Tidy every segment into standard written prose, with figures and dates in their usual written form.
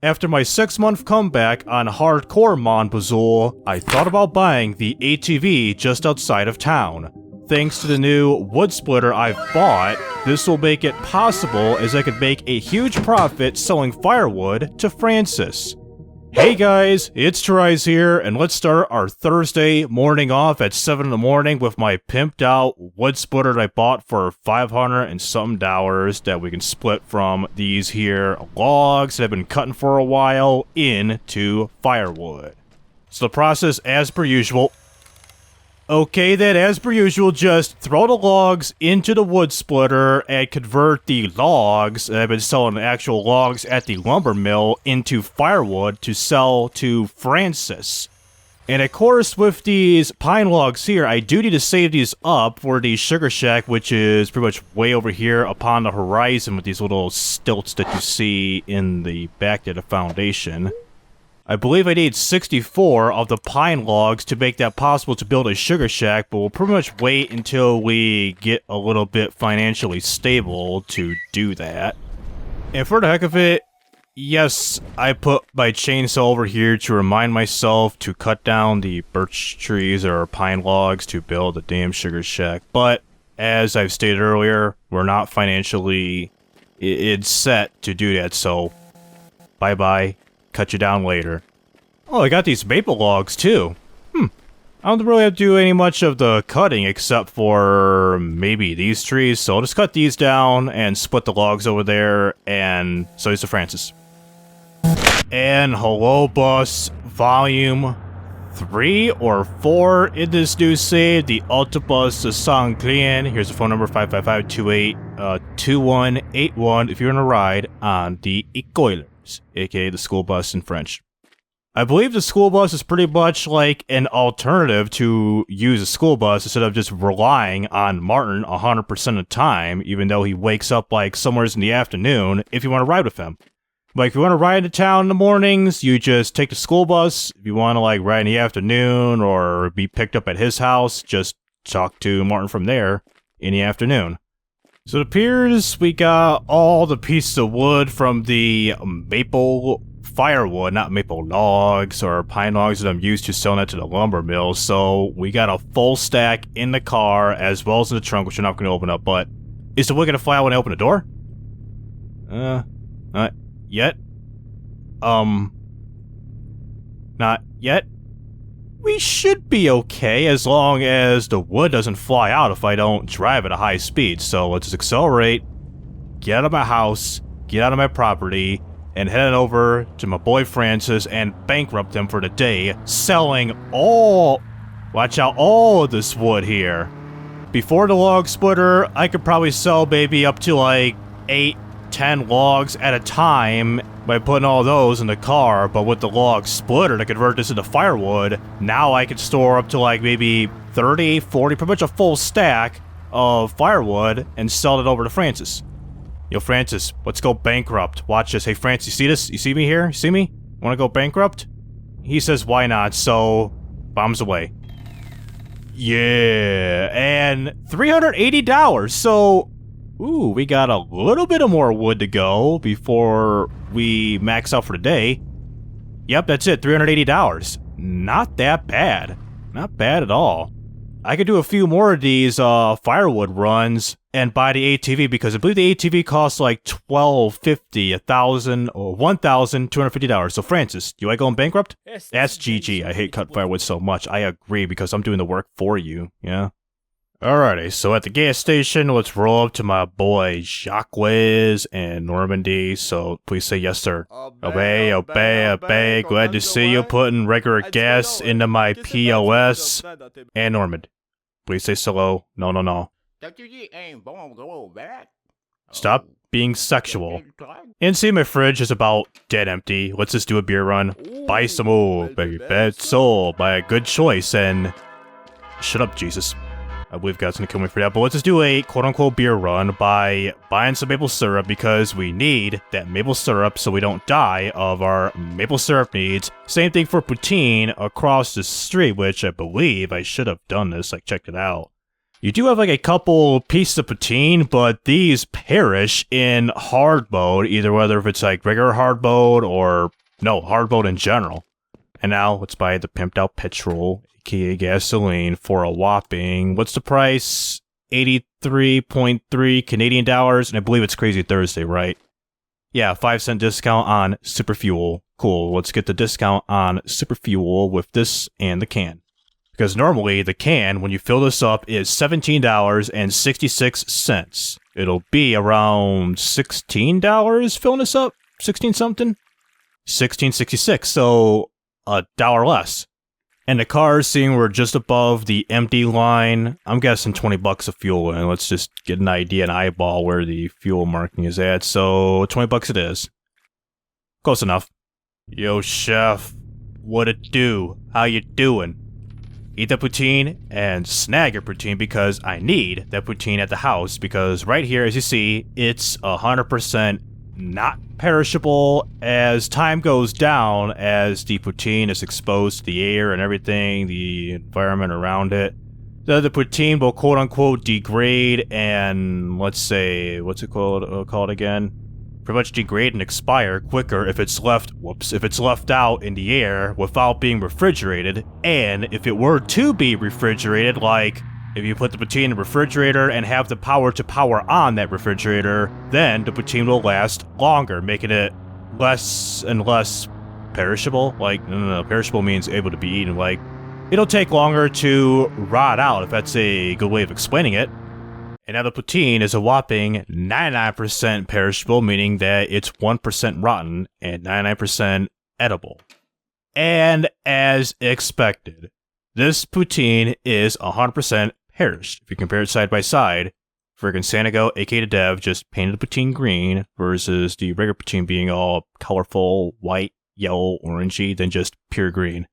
After my 6-month comeback on hardcore Mon Bazou, I thought about buying the ATV just outside of town. Thanks to the new wood splitter I've bought, this will make it possible as I could make a huge profit selling firewood to Francis. Hey guys, it's TRIZE here, and let's start our Thursday morning off at 7 in the morning with my pimped out wood splitter that I bought for $500 and something that we can split from these here logs that I've been cutting for a while into firewood. So the process as per usual. Okay then, as per usual, just throw the logs into the wood splitter and convert the logs, and I've been selling the actual logs at the lumber mill, into firewood to sell to Francis. And of course, with these pine logs here, I do need to save these up for the sugar shack, which is pretty much way over here upon the horizon with these little stilts that you see in the back of the foundation. I believe I need 64 of the pine logs to make that possible to build a sugar shack, but we'll pretty much wait until we get a little bit financially stable to do that. And for the heck of it, yes, I put my chainsaw over here to remind myself to cut down the birch trees or pine logs to build a damn sugar shack, but as I've stated earlier, we're not financially set to do that, so bye-bye. Cut you down later. Oh, I got these maple logs too. I don't really have to do any much of the cutting except for maybe these trees, so I'll just cut these down and split the logs over there and sell these to Francis. And hello bus, volume 3 or 4 in this new save, the Autobus de Saint-Clien. Here's the phone number, 555-28-2181 if you're in a ride on the École, aka the school bus in French. I believe the school bus is pretty much like an alternative to use a school bus instead of just relying on Martin 100% of the time, even though he wakes up like somewhere in the afternoon if you want to ride with him. Like if you want to ride to town in the mornings, you just take the school bus. If you want to like ride in the afternoon or be picked up at his house, just talk to Martin from there in the afternoon. So it appears we got all the pieces of wood from the maple firewood, not maple logs or pine logs that I'm used to selling it to the lumber mill. So we got a full stack in the car as well as in the trunk, which we're not going to open up. But is the wood going to fly out when I open the door? Not yet. Not yet. We should be okay as long as the wood doesn't fly out if I don't drive at a high speed. So let's just accelerate, get out of my house, get out of my property, and head over to my boy Francis and bankrupt him for the day, selling all of this wood here. Before the log splitter, I could probably sell maybe up to like 8-10 logs at a time by putting all those in the car, but with the log splitter to convert this into firewood, now I could store up to like maybe 30, 40, pretty much a full stack of firewood and sell it over to Francis. Yo, Francis, let's go bankrupt. Watch this. Hey, Francis, you see this? You see me here? You see me? Want to go bankrupt? He says, why not? So, bombs away. Yeah, and $380. So, ooh, we got a little bit of more wood to go before we max out for the day. Yep, that's it, $380. Not that bad. Not bad at all. I could do a few more of these firewood runs and buy the ATV because I believe the ATV costs like $1,250, $1,000, or $1,250. So Francis, do I go bankrupt? That's GG. I hate cutting firewood so much. I agree because I'm doing the work for you, yeah? Alrighty, so at the gas station, let's roll up to my boy Jacques and Normandy, so please say yes, sir. Obey, obey, obey, glad to see you putting regular gas into my POS. And Normand, please say slow. No, no, no. Stop being sexual. And see, my fridge is about dead empty. Let's just do a beer run. Buy some old, baby, bad soul, buy a good choice, and... Shut up, Jesus. I believe God's gonna kill me for that, but let's just do a quote-unquote beer run by buying some maple syrup because we need that maple syrup so we don't die of our maple syrup needs. Same thing for poutine across the street, which I believe I should have done this, like checked it out. You do have like a couple pieces of poutine, but these perish in hard mode, either whether if it's like regular hard mode or no, hard mode in general. And now let's buy the pimped out petrol, aka gasoline, for a whopping, what's the price? 83.3 Canadian dollars, and I believe it's Crazy Thursday, right? Yeah, 5-cent discount on super fuel. Cool, let's get the discount on super fuel with this and the can. Because normally, the can, when you fill this up, is $17.66. It'll be around $16 filling this up? 16 something? $16.66, so $1 less. And the cars, seeing we're just above the empty line, I'm guessing 20 bucks of fuel, and let's just get an idea, an eyeball where the fuel marking is at. So 20 bucks it is. Close enough. Yo, chef, what it do? How you doing? Eat that poutine and snag your poutine because I need that poutine at the house because right here, as you see, it's 100% not perishable. As time goes down, as the poutine is exposed to the air and everything, the environment around it, the poutine will quote-unquote degrade and, let's say, what's it called again? Pretty much degrade and expire quicker if it's left out in the air without being refrigerated. And if it were to be refrigerated, like if you put the poutine in the refrigerator and have the power to power on that refrigerator, then the poutine will last longer, making it less and less perishable. Like, no, perishable means able to be eaten. Like, it'll take longer to rot out, if that's a good way of explaining it. And now the poutine is a whopping 99% perishable, meaning that it's 1% rotten and 99% edible. And as expected, this poutine is 100% perished. If you compare it side by side, friggin' Sanago, aka the Dev, just painted the poutine green versus the regular poutine being all colorful, white, yellow, orangey, than just pure green.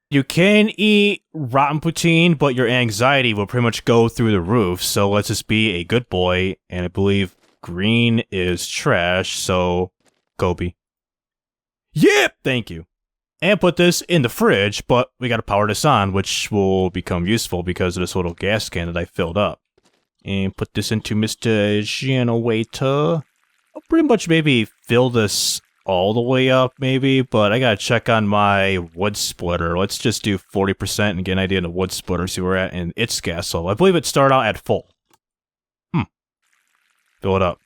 You can eat rotten poutine, but your anxiety will pretty much go through the roof, so let's just be a good boy, and I believe green is trash, so Gobi. Yep, thank you. And put this in the fridge, but we gotta power this on, which will become useful because of this little gas can that I filled up. And put this into Mr. Generator. I'll pretty much maybe fill this all the way up, maybe, but I gotta check on my wood splitter. Let's just do 40% and get an idea of the wood splitter, see where we're at in its gas level. I believe it started out at full. Fill it up.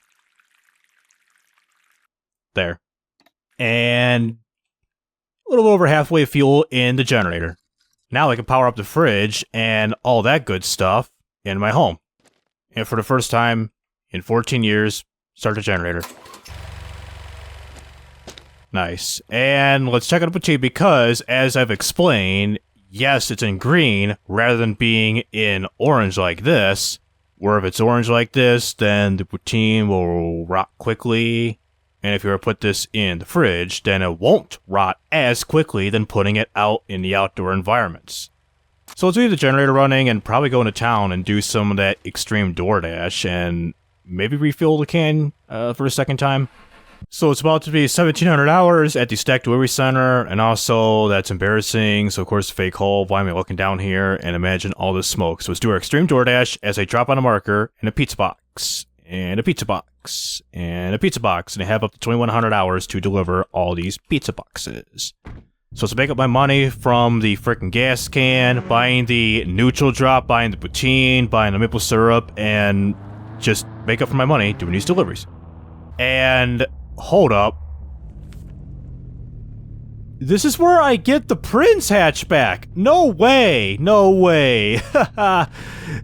There. And a little over halfway of fuel in the generator. Now I can power up the fridge and all that good stuff in my home. And for the first time in 14 years, start the generator. Nice. And let's check out the poutine because, as I've explained, yes, it's in green rather than being in orange like this. Where if it's orange like this, then the poutine will rot quickly. And if you were to put this in the fridge, then it won't rot as quickly than putting it out in the outdoor environments. So let's leave the generator running and probably go into town and do some of that extreme DoorDash and maybe refill the can for a second time. So it's about to be 1,700 hours at the Stack Delivery Center, and also that's embarrassing. So of course, fake hole. Why am I looking down here and imagine all this smoke? So let's do our extreme DoorDash as I drop on a marker and a pizza box, and a pizza box, and a pizza box, and I have up to 2,100 hours to deliver all these pizza boxes. So to make up my money from the frickin' gas can, buying the neutral drop, buying the poutine, buying the maple syrup, and just make up for my money doing these deliveries. And hold up. This is where I get the Prince hatchback. No way. No way.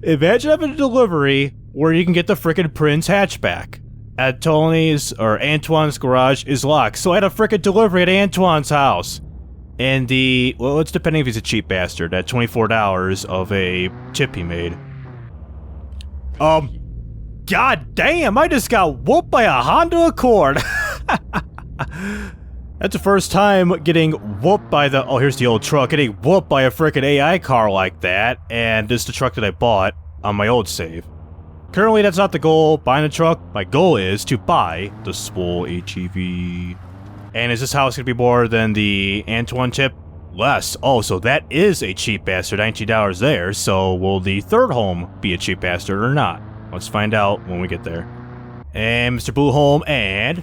Imagine having a delivery where you can get the frickin' Prince hatchback. At Tony's or Antoine's garage is locked. So I had a frickin' delivery at Antoine's house. And well, it's depending if he's a cheap bastard, at $24 of a tip he made. God damn, I just got whooped by a Honda Accord. That's the first time getting whooped by the, oh, here's the old truck, getting whooped by a frickin' AI car like that, and this is the truck that I bought on my old save. Currently, that's not the goal, buying the truck. My goal is to buy the swole ATV. And is this house gonna be more than the Antoine tip? less. Oh, so that is a cheap bastard, $19 there. So will the third home be a cheap bastard or not? Let's find out when we get there. And Mr. Blue Home, and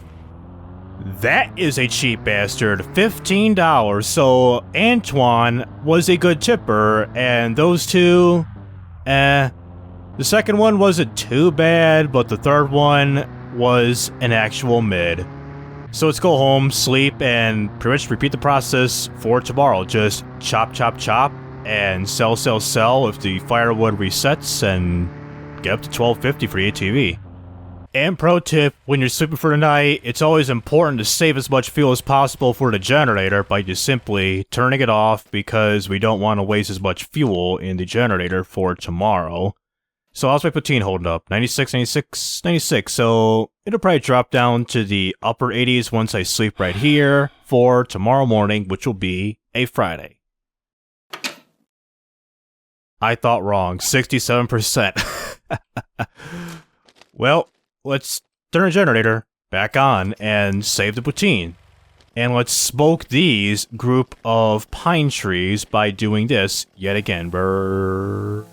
that is a cheap bastard, $15. So Antoine was a good tipper, and those two, the second one wasn't too bad, but the third one was an actual mid. So let's go home, sleep, and pretty much repeat the process for tomorrow. Just chop, chop, chop, and sell, sell, sell if the firewood resets, and get up to $12.50 for the ATV. And pro tip, when you're sleeping for the night, it's always important to save as much fuel as possible for the generator by just simply turning it off, because we don't want to waste as much fuel in the generator for tomorrow. So how's my platoon holding up? 96, 96, 96. So it'll probably drop down to the upper 80s once I sleep right here for tomorrow morning, which will be a Friday. I thought wrong. 67%. Well, let's turn the generator back on and save the platoon. And let's smoke these group of pine trees by doing this yet again. Burp,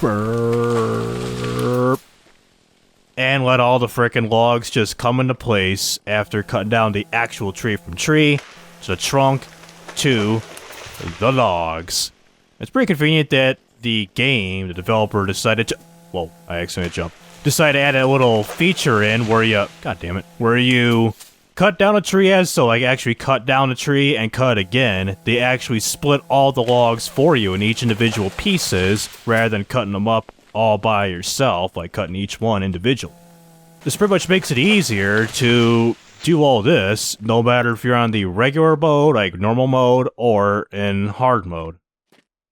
burp. And let all the frickin' logs just come into place after cutting down the actual tree from tree to the trunk to the logs. It's pretty convenient that the game, the developer decided to... Whoa, I accidentally jumped. Decided to add a little feature in where you... God damn it. Where you... cut down a tree as, so I actually cut down a tree and cut again. They actually split all the logs for you in each individual pieces, rather than cutting them up all by yourself, like cutting each one individually. This pretty much makes it easier to do all this, no matter if you're on the regular mode, like normal mode, or in hard mode.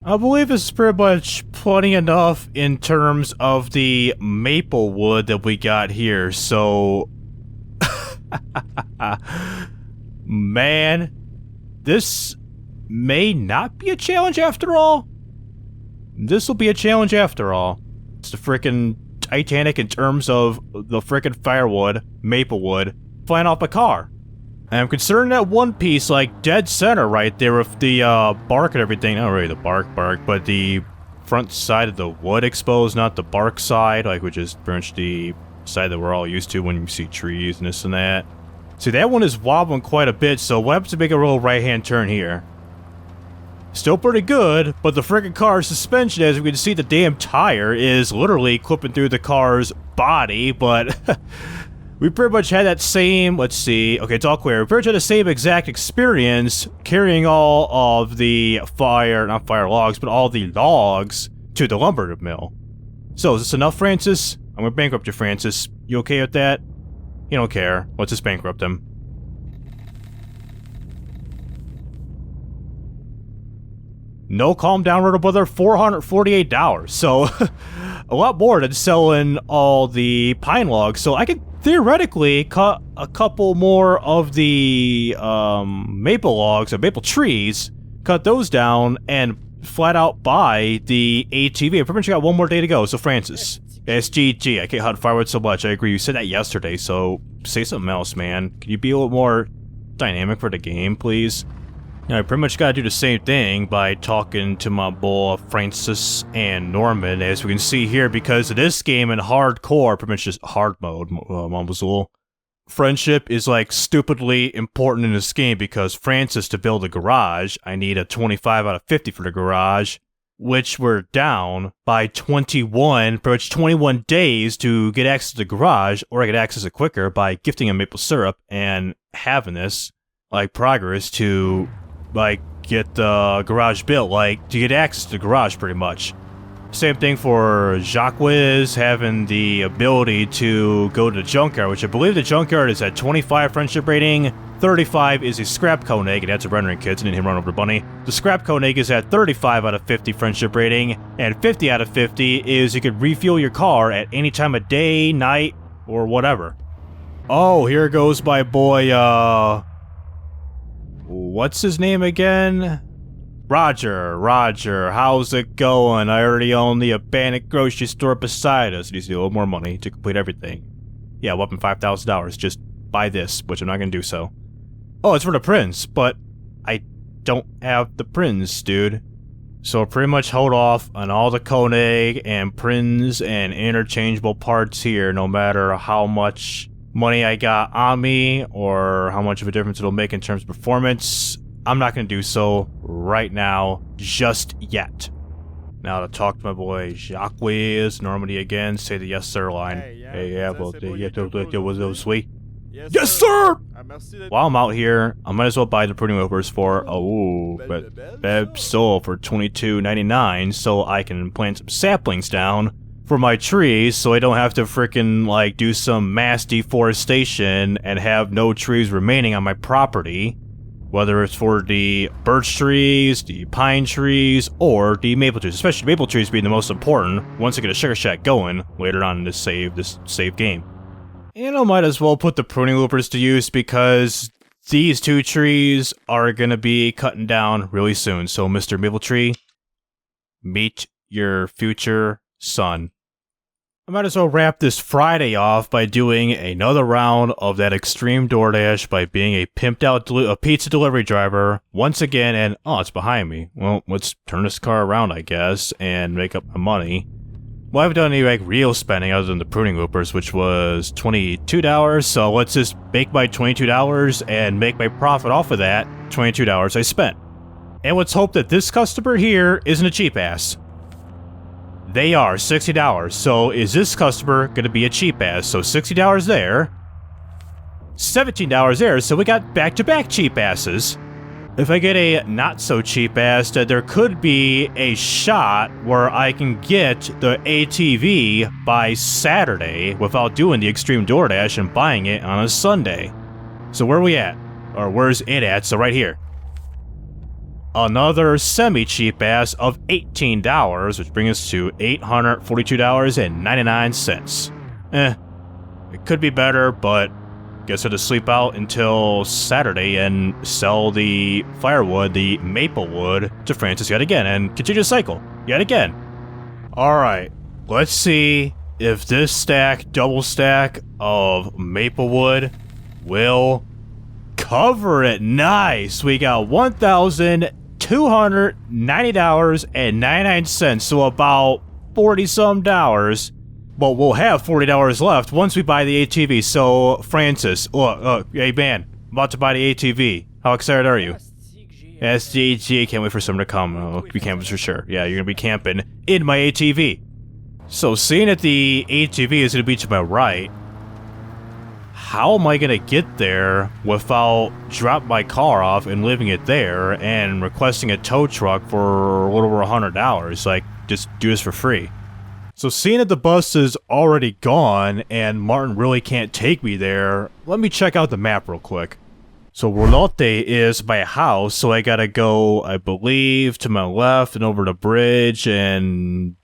I believe this is pretty much plenty enough in terms of the maple wood that we got here, so... Man, this may not be a challenge after all. This will be a challenge after all. It's the frickin' Titanic in terms of the frickin' firewood, maple wood, flying off a car. I'm concerned that one piece, like dead center right there with the bark and everything, not really the bark, but the front side of the wood exposed, not the bark side, like which is pretty much the side that we're all used to when you see trees and this and that. See, that one is wobbling quite a bit, so what happens to make a real right-hand turn here? Still pretty good, but the frickin' car's suspension, as we can see, the damn tire is literally clipping through the car's body, but we pretty much had that same, let's see, okay, it's all clear. We pretty much had the same exact experience carrying all of the not fire logs, but all the logs to the lumber mill. So, is this enough, Francis? I'm gonna bankrupt you, Francis. You okay with that? You don't care. Let's just bankrupt him. No, calm down, little brother. $448. So, a lot more than selling all the pine logs. So, I could theoretically cut a couple more of the maple logs, or maple trees, cut those down, and flat out buy the ATV. I pretty much got one more day to go. So, Francis. SGG, I can't hunt firewood so much. I agree, you said that yesterday, so say something else, man. Can you be a little more dynamic for the game, please? Now, I pretty much gotta do the same thing by talking to my boy Francis and Norman, as we can see here, because of this game in hardcore, pretty much just hard mode, Mon Bazou. Friendship is like stupidly important in this game, because Francis, to build a garage, I need a 25 out of 50 for the garage, which we're down by 21, pretty much 21 days to get access to the garage, or I get access it quicker by gifting him maple syrup and having this, like, progress to, like, get the garage built, like, to get access to the garage, pretty much. Same thing for Jacques, having the ability to go to the junkyard, which I believe the junkyard is at 25 friendship rating, 35 is a scrap Koenig, and that's a rendering kit, so I didn't him run over the bunny. The scrap Koenig is at 35 out of 50 friendship rating, and 50 out of 50 is you can refuel your car at any time of day, night, or whatever. Oh, here goes my boy, what's his name again? Roger, how's it going? I already own the abandoned grocery store beside us. Needs a little more money to complete everything. Yeah, weapon $5,000. Just buy this, which I'm not gonna do so. Oh, it's for the prince, but I don't have the prints, dude. So pretty much hold off on all the Koenig and prints and interchangeable parts here, no matter how much money I got on me or how much of a difference it'll make in terms of performance. I'm not going to do so right now, just yet. Now to talk to my boy Jacques Normandy again, say the yes sir line. Hey, yeah, well, that was sweet. Yes, sir! While I'm out here, I might as well buy the pruning whippers for, Beb Soul for $22.99 so I can plant some saplings down for my trees so I don't have to frickin' like do some mass deforestation and have no trees remaining on my property. Whether it's for the birch trees, the pine trees, or the maple trees, especially maple trees being the most important once I get a sugar shack going later on in this save game. And I might as well put the pruning loopers to use because these two trees are going to be cutting down really soon. So, Mr. Maple Tree, meet your future son. I might as well wrap this Friday off by doing another round of that extreme DoorDash by being a pimped out pizza delivery driver once again. And, oh, it's behind me. Well, let's turn this car around, I guess, and make up my money. Well, I haven't done any like real spending other than the pruning loopers, which was $22, so let's just make my $22 and make my profit off of that $22 I spent. And let's hope that this customer here isn't a cheap ass. They are $60, so is this customer gonna be a cheap ass? So $60 there, $17 there, so we got back-to-back cheap asses. If I get a not-so-cheap ass, there could be a shot where I can get the ATV by Saturday without doing the extreme DoorDash and buying it on a Sunday. So where are we at? Or where's it at? So right here. Another semi-cheap ass of $18, which brings us to $842.99. It could be better, but guess I had to sleep out until Saturday and sell the firewood, the maple wood, to Francis yet again, and continue the cycle yet again. Alright, let's see if this double stack of maple wood will cover it. Nice! We got $1,290.99, so about 40-some dollars. But we'll have $40 left once we buy the ATV. So, Francis, look, hey man, I'm about to buy the ATV. How excited are you? SDG, can't wait for someone to come. Oh, we camping for sure. Yeah, you're gonna be camping in my ATV. So, seeing that the ATV is gonna be to my right, how am I gonna get there without dropping my car off and leaving it there and requesting a tow truck for a little over $100? Like, just do this for free. So seeing that the bus is already gone and Martin really can't take me there, let me check out the map real quick. So Rolote is by a house, so I gotta go, I believe, to my left and over the bridge and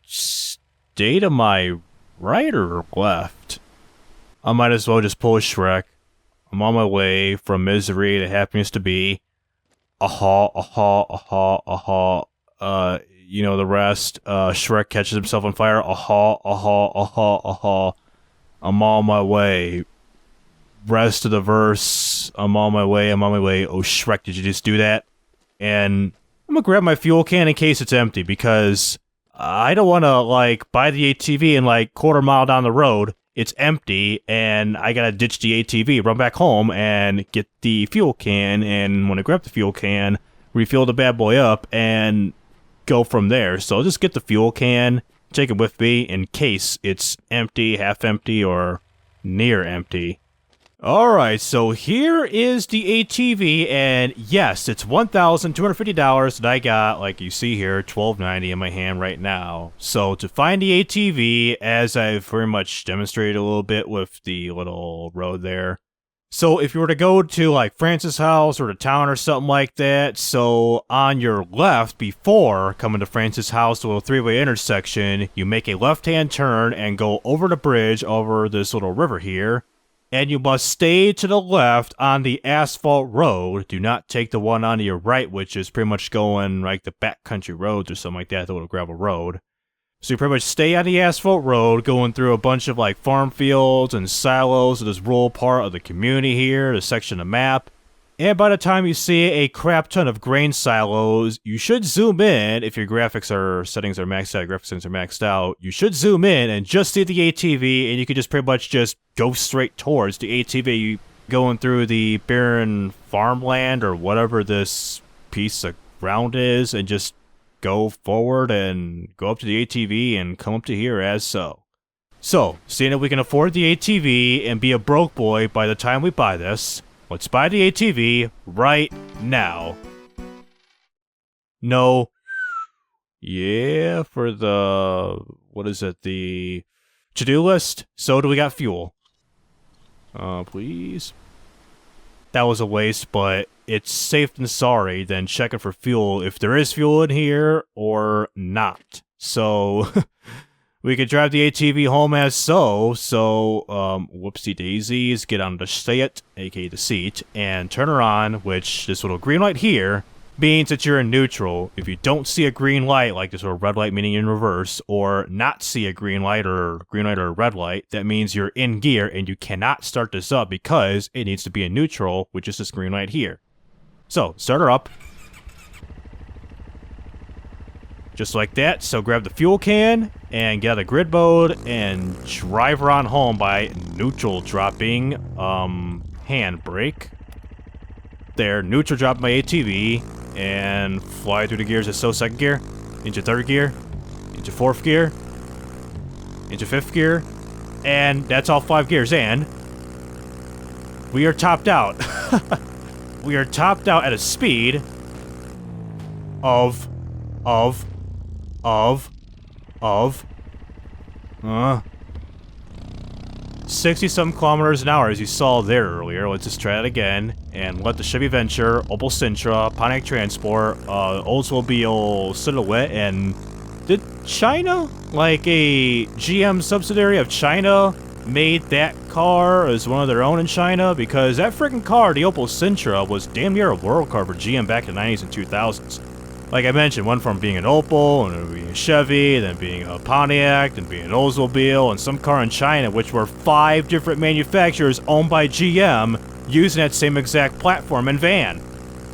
stay to my right or left. I might as well just pull a Shrek. I'm on my way from misery to happiness to be. You know the rest. Shrek catches himself on fire. I'm on my way. Rest of the verse. I'm on my way. Oh, Shrek, did you just do that? And I'm gonna grab my fuel can in case it's empty because I don't want to, like, buy the ATV and, like, quarter-mile down the road. It's empty, and I gotta ditch the ATV, run back home, and get the fuel can, and when I grab the fuel can, refill the bad boy up, and go from there. So I'll just get the fuel can, take it with me in case it's empty, half empty, or near empty. Alright, so here is the ATV, and yes, it's $1,250, and I got, like you see here, $1,290 in my hand right now. So to find the ATV, as I've very much demonstrated a little bit with the little road there, so if you were to go to like Francis' house or to town or something like that, so on your left before coming to Francis' house, the little three-way intersection, you make a left-hand turn and go over the bridge over this little river here, and you must stay to the left on the asphalt road. Do not take the one on your right, which is pretty much going like the backcountry roads or something like that, the little gravel road. So you pretty much stay on the asphalt road, going through a bunch of like farm fields and silos of this rural part of the community here, the section of the map. And by the time you see a crap ton of grain silos, you should zoom in. If your settings are maxed out, you should zoom in and just see the ATV, and you can just pretty much just go straight towards the ATV going through the barren farmland or whatever this piece of ground is, and just go forward and go up to the ATV and come up to here as so. So, seeing that we can afford the ATV and be a broke boy by the time we buy this, let's buy the ATV right now. No. Yeah, for the... what is it? The to-do list? So do we got fuel? Please? That was a waste, but it's safe than sorry than checking for fuel if there is fuel in here or not. So... we could drive the ATV home as so, whoopsie daisies, get on the seat, aka the seat, and turn her on, which this little green light here means that you're in neutral. If you don't see a green light, like this little red light meaning in reverse, or not see a green light or a red light, that means you're in gear and you cannot start this up because it needs to be in neutral, which is this green light here. So, start her up. Just like that, so grab the fuel can and get out of grid mode and drive her on home by neutral dropping handbrake. There, neutral drop my ATV and fly through the gears as so second gear, into third gear, into fourth gear, into fifth gear, and that's all 5 gears, and we are topped out. We are topped out at a speed of 60-some kilometers an hour, as you saw there earlier. Let's just try that again, and let the Chevy Venture, Opel Sintra, Pontiac Transport, Oldsmobile Silhouette, and did China, like a GM subsidiary of China, made that car as one of their own in China? Because that freaking car, the Opel Sintra, was damn near a world car for GM back in the 90s and 2000s. Like I mentioned, went from being an Opel, and then being a Chevy, then being a Pontiac, then being an Oldsmobile, and some car in China, which were 5 different manufacturers owned by GM, using that same exact platform and van.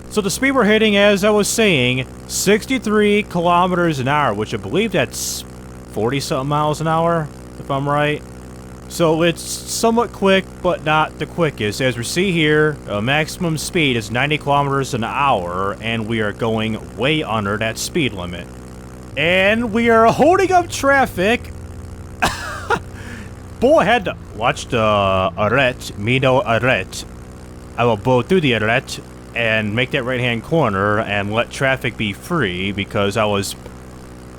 So the speed we're hitting, as I was saying, 63 kilometers an hour, which I believe that's 40-something miles an hour, if I'm right. So it's somewhat quick, but not the quickest. As we see here, maximum speed is 90 kilometers an hour, and we are going way under that speed limit. And we are holding up traffic. Boy, I had to watch the arete, Mino arete. I will blow through the arete and make that right-hand corner and let traffic be free because I was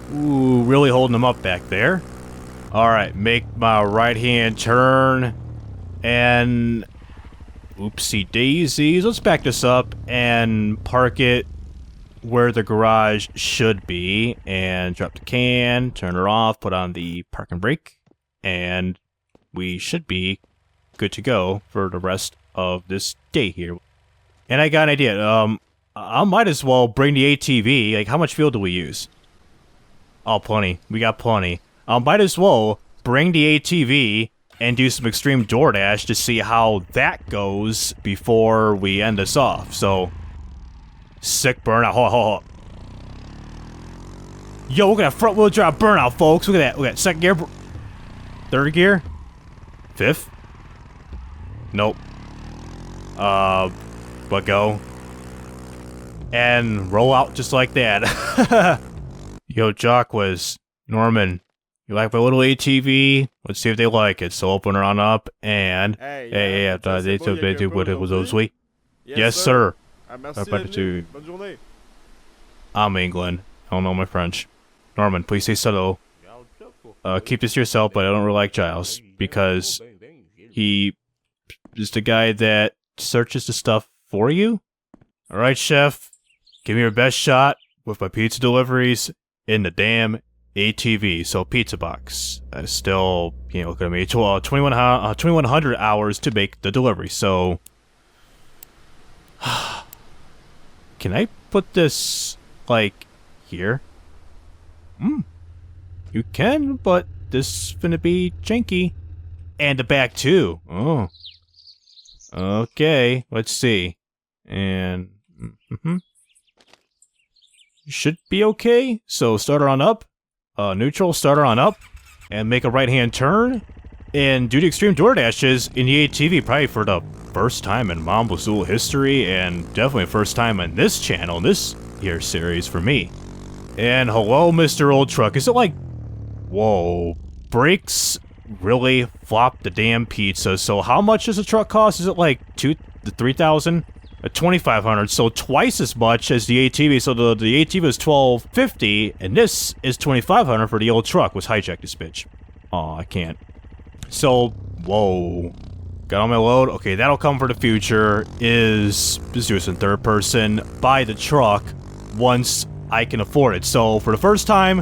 really holding them up back there. Alright, make my right-hand turn, and oopsie daisies. Let's back this up and park it where the garage should be, and drop the can, turn her off, put on the parking brake, and we should be good to go for the rest of this day here. And I got an idea. I might as well bring the ATV. Like, how much fuel do we use? Oh, plenty. We got plenty. Might as well bring the ATV and do some extreme DoorDash to see how that goes before we end this off. So, sick burnout. Hold on, hold on. Yo, look at that front wheel drive burnout, folks. Look at that. Look at that. Second gear. Third gear. Fifth. Nope. But go. And roll out just like that. Yo, Jock was Norman. You like my little ATV? Let's see if they like it. So open her on up and... Hey, they do what it was those. Yes, sir. I'm England. I don't know my French. Norman, please say hello. Keep this to yourself, but I don't really like Giles. Because he is the guy that searches the stuff for you. Alright, chef. Give me your best shot with my pizza deliveries in the damn ATV, so pizza box. That is still, you know, gonna be 2100 hours to make the delivery, so... Can I put this, like, here? You can, but this is gonna be janky. And the back, too. Oh. Okay, let's see. And should be okay. So start her on up, neutral, start her on up, and make a right-hand turn, and do the extreme door dashes in the ATV probably for the first time in Mon Bazou history, and definitely first time on this channel, this year series for me. And hello, Mr. Old Truck. Is it like, whoa, brakes really flopped the damn pizza? So how much does a truck cost? Is it like $3,000? 2,500, so twice as much as the ATV. So the ATV is $1,250, and this is $2,500 for the old truck. Was hijacked this bitch. Oh, I can't. So, whoa. Got on my load. Okay, that'll come for the future. Just do this in third person. Buy the truck once I can afford it. So, for the first time,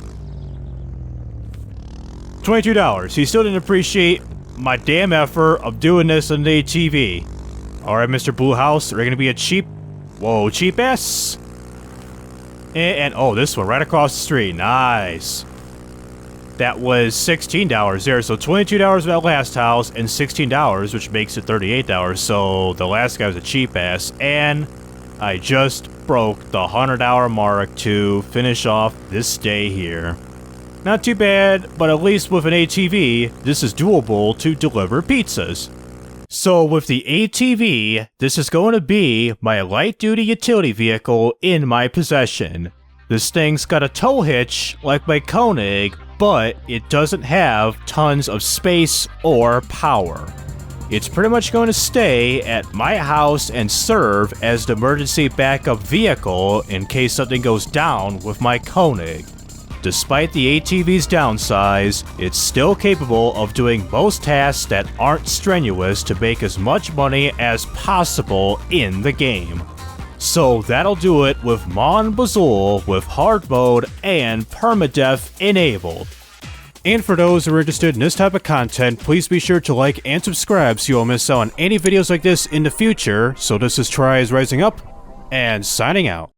$22. He still didn't appreciate my damn effort of doing this on the ATV. Alright, Mr. Blue House, are you gonna be a cheap... Whoa, cheap ass? And oh, this one, right across the street. Nice. That was $16 there, so $22 for that last house, and $16, which makes it $38. So the last guy was a cheap ass, and I just broke the $100 mark to finish off this day here. Not too bad, but at least with an ATV, this is doable to deliver pizzas. So with the ATV, this is going to be my light-duty utility vehicle in my possession. This thing's got a tow hitch like my Koenig, but it doesn't have tons of space or power. It's pretty much going to stay at my house and serve as the emergency backup vehicle in case something goes down with my Koenig. Despite the ATV's downsize, it's still capable of doing most tasks that aren't strenuous to make as much money as possible in the game. So that'll do it with Mon Bazou with hard mode and permadeath enabled. And for those who are interested in this type of content, please be sure to like and subscribe so you won't miss out on any videos like this in the future. So this is TRIZE rising up and signing out.